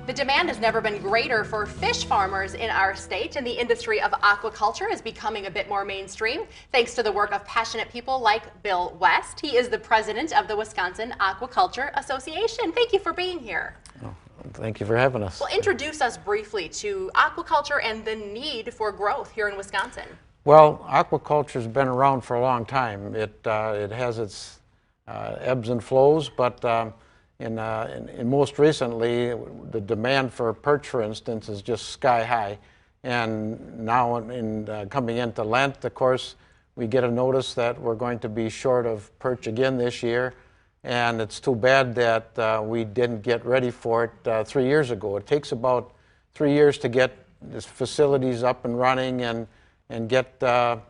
The demand has never been greater for fish farmers in our state, and the industry of aquaculture is becoming a bit more mainstream thanks to the work of passionate people like Bill West. He is the president of the Wisconsin Aquaculture Association. Thank you for being here. Oh, thank you for having us. Well, introduce us briefly to aquaculture and the need for growth here in Wisconsin. Well, aquaculture has been around for a long time. It has its ebbs and flows, but in most recently, the demand for perch, for instance, is just sky high. And now coming into Lent, of course, we get a notice that we're going to be short of perch again this year. And it's too bad that we didn't get ready for it 3 years ago. It takes about 3 years to get these facilities up and running and get the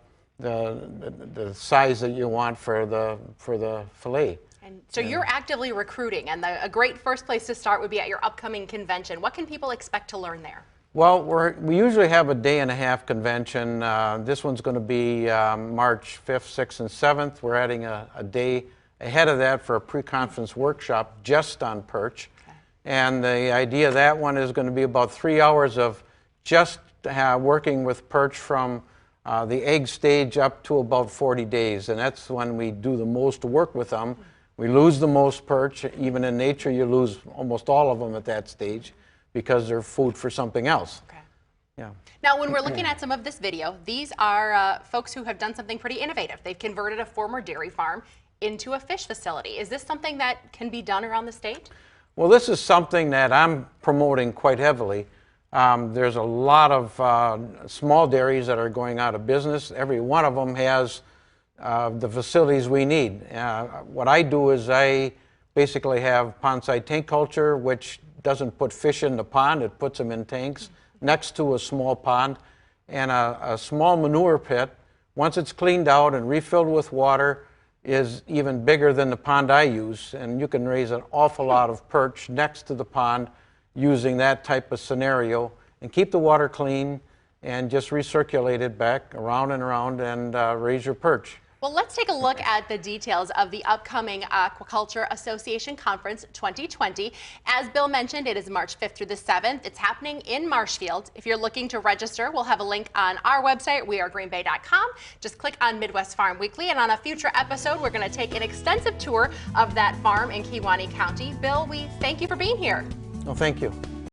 size that you want for the fillet. And so you're actively recruiting, and a great first place to start would be at your upcoming convention. What can people expect to learn there? Well, we usually have a day-and-a-half convention. This one's going to be March 5th, 6th, and 7th. We're adding a day ahead of that for a pre-conference workshop just on perch. Okay. And the idea of that one is going to be about 3 hours of just working with perch from the egg stage up to about 40 days. And that's when we do the most work with them. We lose the most perch. Even in nature, you lose almost all of them at that stage because they're food for something else. Okay. Yeah. Now, when we're looking at some of this video, these are folks who have done something pretty innovative. They've converted a former dairy farm into a fish facility. Is this something that can be done around the state? Well, this is something that I'm promoting quite heavily. There's a lot of small dairies that are going out of business. Every one of them has the facilities we need. What I do is I basically have pond-side tank culture, which doesn't put fish in the pond, it puts them in tanks next to a small pond, and a small manure pit. Once it's cleaned out and refilled with water, is even bigger than the pond I use, and you can raise an awful lot of perch next to the pond using that type of scenario and keep the water clean and just recirculate it back around and around and raise your perch. Well, let's take a look at the details of the upcoming Aquaculture Association Conference 2020. As Bill mentioned, it is March 5th through the 7th. It's happening in Marshfield. If you're looking to register, we'll have a link on our website, wearegreenbay.com. Just click on Midwest Farm Weekly, and on a future episode, we're going to take an extensive tour of that farm in Kewaunee County. Bill, we thank you for being here. Well, thank you.